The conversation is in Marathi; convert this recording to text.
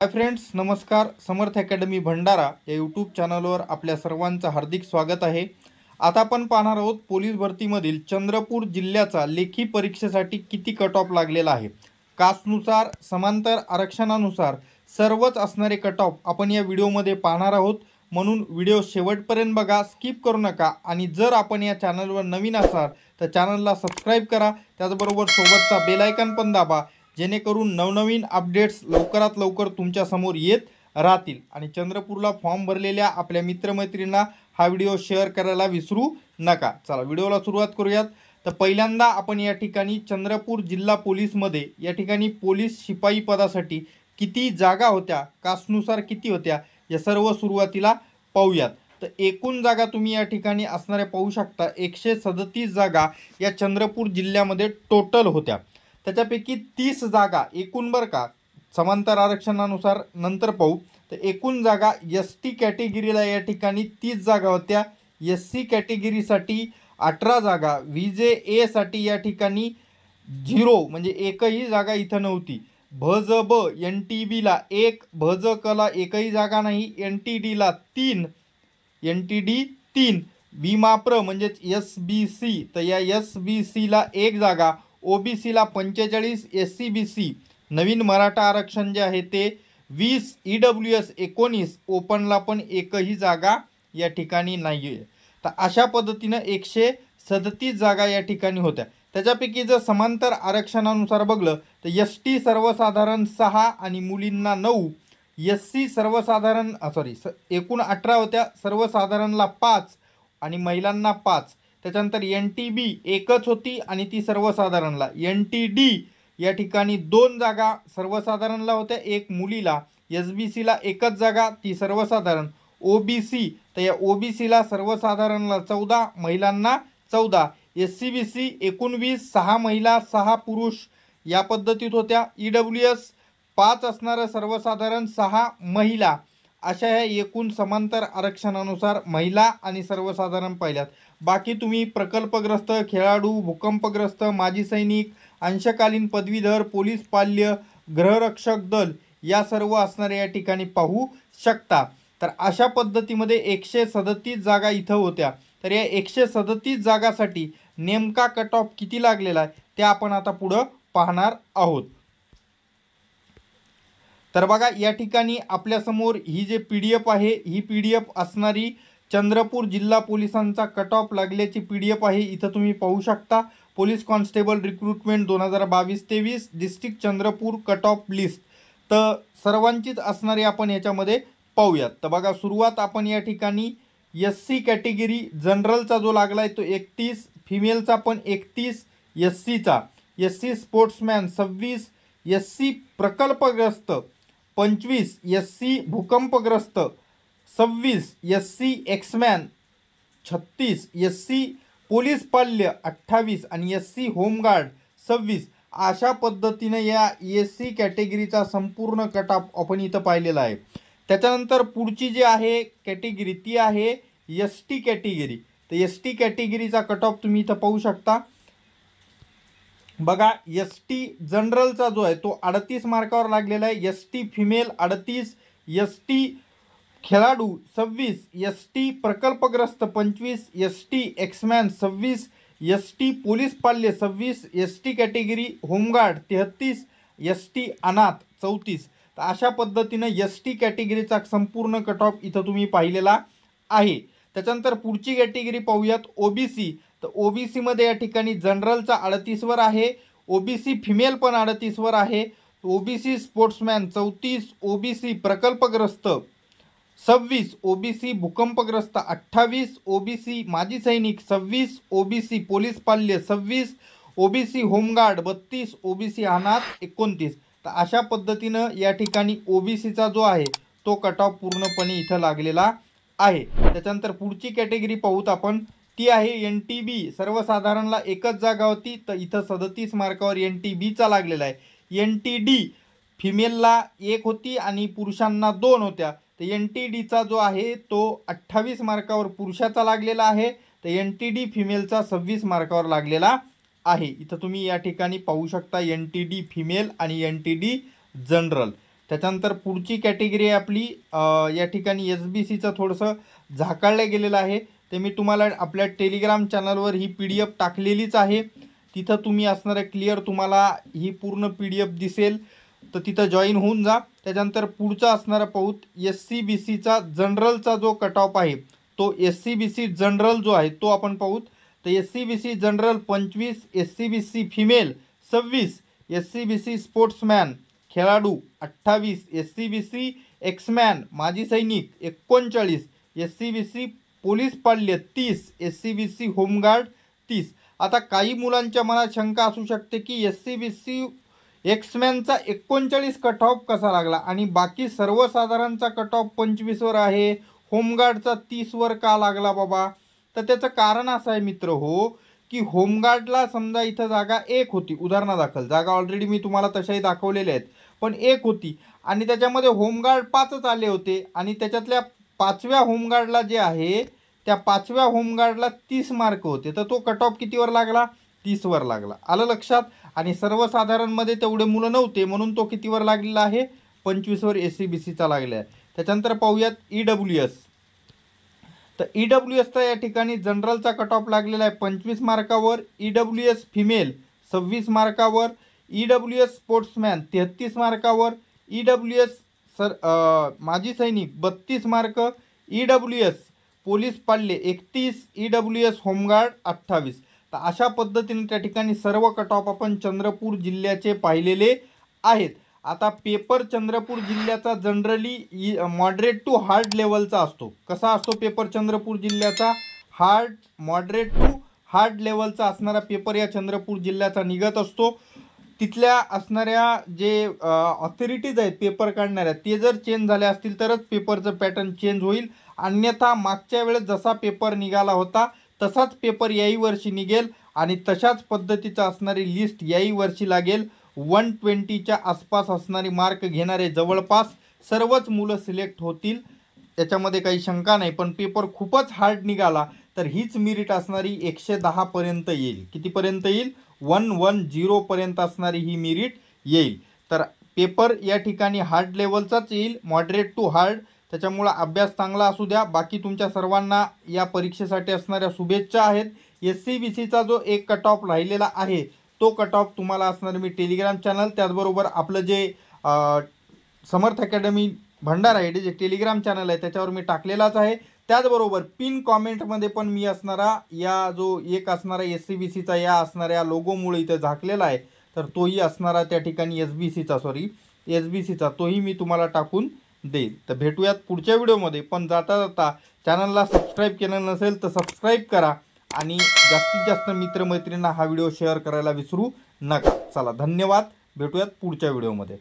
हाय फ्रेंड्स, नमस्कार. समर्थ अकॅडमी भंडारा या यूट्यूब चॅनलवर आपल्या सर्वांचं हार्दिक स्वागत आहे. आता आपण पाहणार आहोत पोलीस भरतीमधील चंद्रपूर जिल्ह्याचा लेखी परीक्षेसाठी किती कट ऑफ लागलेला आहे. कास्टनुसार, समांतर आरक्षणानुसार सर्वच असणारे कट ऑफ आपण या व्हिडिओमध्ये पाहणार आहोत. म्हणून व्हिडिओ शेवटपर्यंत बघा, स्किप करू नका. आणि जर आपण या चॅनलवर नवीन असाल तर चॅनलला सबस्क्राईब करा. त्याचबरोबर सोबतचा बेल आयकॉन पण दाबा, जेणेकरून नवनवीन अपडेट्स लवकरात लवकर तुमच्या समोर येत राहतील. आणि चंद्रपूरला फॉर्म भरलेल्या आपल्या मित्रमैत्रिणींना हा व्हिडिओ शेअर करायला विसरू नका. चला व्हिडिओला सुरुवात करूयात. तर पहिल्यांदा आपण या ठिकाणी चंद्रपूर जिल्हा पोलीसमध्ये या ठिकाणी पोलीस शिपाई पदासाठी किती जागा होत्या, कास्टनुसार किती होत्या, या सर्व सुरुवातीला पाहूयात. तर एकूण जागा तुम्ही या ठिकाणी असणाऱ्या पाहू शकता. 137 जागा या चंद्रपूर जिल्ह्यामध्ये टोटल होत्या. त्याच्यापैकी 30 जागा एकूण बरं का, समांतर आरक्षणानुसार नंतर पाहू. तर एकूण जागा एस टी कॅटेगरीला या ठिकाणी 30 जागा होत्या. एस सी कॅटेगरीसाठी 18 जागा, व्ही जे एसाठी या ठिकाणी 0 म्हणजे एकही जागा इथं नव्हती. भ ज ब एन टी बीला 1, भ ज कला एकही जागा नाही. एन टी डीला 3, एन टी डी 3. बी माप्र म्हणजेच एस बी सी, तर या एस बी सीला 1 जागा. ओ बी सीला 45, एस सी बी सी नवीन मराठा आरक्षण जे आहे ते 20, ई डब्ल्यू एस 19, ओपनला पण एकही जागा या ठिकाणी नाही आहे. तर अशा पद्धतीनं 137 जागा या ठिकाणी होत्या. त्याच्यापैकी जर समांतर आरक्षणानुसार बघलं तर एस टी सर्वसाधारण 6 आणि मुलींना 9, एस सी सर्वसाधारण एकूण 18 होत्या, सर्वसाधारणला 5 आणि महिलांना 5. त्याच्यानंतर एन टी बी एकच होती आणि ती सर्वसाधारणला. एन टी डी या ठिकाणी 2 जागा सर्वसाधारणला होत्या, 1 मुलीला. एस बी सीला एकच जागा, ती सर्वसाधारण. ओ बी सी, तर या ओ बी सीला सर्वसाधारणला 14, महिलांना 14. एस सी बी सी एकूण 20, 6 महिला 6 पुरुष या पद्धतीत होत्या. ई डब्ल्यू एस 5 असणारं सर्वसाधारण, 6 महिला. अशा ह्या एकूण समांतर आरक्षणानुसार महिला आणि सर्वसाधारण पाहिल्यात. बाकी तुम्ही प्रकल्पग्रस्त, खेळाडू, भूकंपग्रस्त, माजी सैनिक, अंशकालीन पदवीधर, पोलीस पाल्य, गृहरक्षक दल या सर्व असणाऱ्या या ठिकाणी पाहू शकता. तर अशा पद्धतीमध्ये 137 जागा इथं होत्या. तर या 137 जागासाठी नेमका कट ऑफ किती लागलेला आहे ते आपण आता पुढं पाहणार आहोत. तर बघा या ठिकाणी आपल्यासमोर ही जे पी डी एफ आहे, ही पी डी एफ असणारी चंद्रपूर जिल्हा पोलिसांचा कट ऑफ लागल्याची पी डी एफ आहे. इथं तुम्ही पाहू शकता. Police constable recruitment 2022-23 district Chandrapur cut off list. तर सर्वांचीच असणारी आपण याच्यामध्ये पाहूयात. तर बघा सुरुवात आपण या ठिकाणी एस सी कॅटेगरी जनरलचा जो लागला आहे तो 31, फिमेलचा पण 31, एस सीचा, S C sportsman 26, S C प्रकल्पग्रस्त 25, एस सी भूकंपग्रस्त 26, S C ex man 36, S C police पाल्य 28 आणि एस सी होमगार्ड 26. अशा पद्धतीनं या एस सी कॅटेगरीचा संपूर्ण कट ऑफ आपण इथं पाहिलेला आहे. त्याच्यानंतर पुढची जी आहे कॅटेगरी ती आहे एस टी कॅटेगरी. तर एस टी कॅटेगरीचा कट ऑफ तुम्ही इथं पाहू शकता. बघा एस टी जनरलचा जो आहे तो 38 मार्कावर लागलेला आहे. S T female 38, S T खेळाडू 26, एस टी प्रकल्पग्रस्त 25, S T ex man 26, S T police पाल्य 26, S T category home guard 33, S T अनाथ 34. तर अशा पद्धतीनं एस टी कॅटेगरीचा संपूर्ण कट ऑफ इथं तुम्ही पाहिलेला आहे. त्याच्यानंतर पुढची कॅटेगरी पाहूयात ओ बी सी. तर ओ बी सीमध्ये या ठिकाणी जनरलचा 38वर आहे, ओ बी सी फिमेल पण 38वर आहे, O B C sportsman 34, O B C प्रकल्पग्रस्त 26, ओ बी सी भूकंपग्रस्त 28, ओ बी सी माजी सैनिक 26, ओ बी सी पोलीस पाल्य 26, O B C home guard 32, O B C अनाथ 29. तर अशा पद्धतीनं या ठिकाणी ओ बी सीचा जो आहे तो कट ऑफ पूर्णपणे इथं लागलेला आहे. त्याच्यानंतर पुढची कॅटेगरी पाहूत आपण, ती आहे एन टी बी. सर्वसाधारणला एकच जागा होती, तर इथं 37 मार्कावर एन टी बीचा लागलेला आहे. एन टी डी फिमेलला 1 होती आणि पुरुषांना 2 होत्या. तर एन टी डीचा जो आहे तो 28 मार्कावर पुरुषाचा लागलेला आहे, तर एन टी डी फिमेलचा 26 मार्कावर लागलेला आहे. इथं तुम्ही या ठिकाणी पाहू शकता एन टी डी फिमेल आणि एन टी डी जनरल. त्याच्यानंतर पुढची कॅटेगरी आहे आपली या ठिकाणी SBCचं थोडंसं झाकाळलं गेलेलं आहे, ते मी तुम्हाला आपल्या टेलिग्राम चॅनलवर ही PDF टाकलेलीच आहे. तिथं तुम्ही असणार क्लिअर तुम्हाला ही पूर्ण PDF दिसेल, तर तिथं जॉईन होऊन जा. त्याच्यानंतर पुढचा असणारा पाहूत SCBCचा जनरलचा जो कट ऑफ आहे तो SCBC जनरल जो आहे तो आपण पाहूत. तर SCBC general 25, SCBC female 26, SCBC sportsman खेळाडू 28, SCBC एक्समॅन माजी सैनिक 39, SCBC पोलीस पाल्य 30, SCBC होमगार्ड 30. आता काही मुलांच्या मनात शंका असू शकते की SCBC एक्समॅनचा 39 कट ऑफ कसा लागला आणि बाकी सर्वसाधारणचा कट ऑफ 25वर आहे, होमगार्डचा 30वर का लागला बाबा? तर त्याचं कारण असं आहे मित्र हो, की होमगार्डला समजा इथं जागा 1 होती, उदाहरणादाखल जागा ऑलरेडी मी तुम्हाला तशाही दाखवलेल्या आहेत, पण 1 होती आणि त्याच्यामध्ये होमगार्ड 5च आले होते आणि त्याच्यातल्या 5व्या होमगार्डला जे आहे त्या 5व्या होमगार्डला 30 मार्क होते, तर तो कट ऑफ कितीवर लागला? 30वर लागला. आलं लक्षात? आणि सर्वसाधारणमध्ये तेवढे मुलं नव्हते म्हणून तो कितीवर लागलेला आहे? 25वर SCBCचा लागला आहे. त्याच्यानंतर पाहूयात EWS. तर EWSचा या ठिकाणी जनरलचा कट ऑफ लागलेला आहे 25 मार्कावर, EWS female 26 मार्कावर, EWS sportsman 33 मार्कावर, EWS माजी सैनिक 32 मार्क, EWS पोलीस पाल्य 31, EWS होमगार्ड 28. तर अशा पद्धतीने त्या ठिकाणी सर्व कट ऑफ आपण चंद्रपूर जिल्ह्याचे पाहिलेले आहेत. आता पेपर चंद्रपूर जिल्ह्याचा जनरली मॉडरेट टू हार्ड लेवलचा असतो. कसा असतो पेपर चंद्रपूर जिल्ह्याचा? मॉडरेट टू हार्ड लेवलचा असणारा पेपर या चंद्रपूर जिल्ह्याचा निघत असतो. तिथल्या असणाऱ्या जे ऑथॉरिटीज आहेत पेपर काढणाऱ्या ते जर चेंज झाल्या असतील तरच पेपरचं पॅटर्न चेंज होईल. अन्यथा मागच्या वेळेस जसा पेपर निघाला होता तसाच पेपर याही वर्षी निघेल आणि तशाच पद्धतीचा असणारी लिस्ट याही वर्षी लागेल. 120च्या आसपास असणारी मार्क घेणारे जवळपास सर्वच मुलं सिलेक्ट होतील, त्याच्यामध्ये काही शंका नाही. पण पेपर खूपच हार्ड निघाला तर हीच मेरिट असणारी 110 पर्यंत येईल. कितीपर्यंत येईल? 110 पर्यंत असणारी ही मेरिट येईल. तर पेपर या ठिकाणी हार्ड लेवलचाच येईल, मॉडरेट टू हार्ड. त्याच्यामुळं अभ्यास चांगला असू द्या. बाकी तुमच्या सर्वांना या परीक्षेसाठी असणाऱ्या शुभेच्छा आहेत. SCBCचा जो एक कट ऑफ राहिलेला आहे तो कट ऑफ तुम्हाला असणार मी टेलिग्राम चॅनल, त्याचबरोबर आपलं जे समर्थ अकॅडमी भंडारा आहे जे टेलिग्राम चॅनल आहे त्याच्यावर मी टाकलेलाच आहे. त्याचबरोबर पिन कॉमेंटमध्ये पण मी असणारा या जो एक असणारा SCBCचा या असणाऱ्या लोगोमुळे इथं झाकलेला आहे तर तोही असणारा त्या ठिकाणी SBCचा तोही मी तुम्हाला टाकून देईल. तर भेटूयात पुढच्या व्हिडिओमध्ये. पण जाता जाता चॅनलला सबस्क्राईब केलं नसेल तर सबस्क्राईब करा आणि जास्तीत जास्त मित्रमैत्रिणींना हा व्हिडिओ शेअर करायला विसरू नका. चला धन्यवाद, भेटूयात पुढच्या व्हिडिओमध्ये.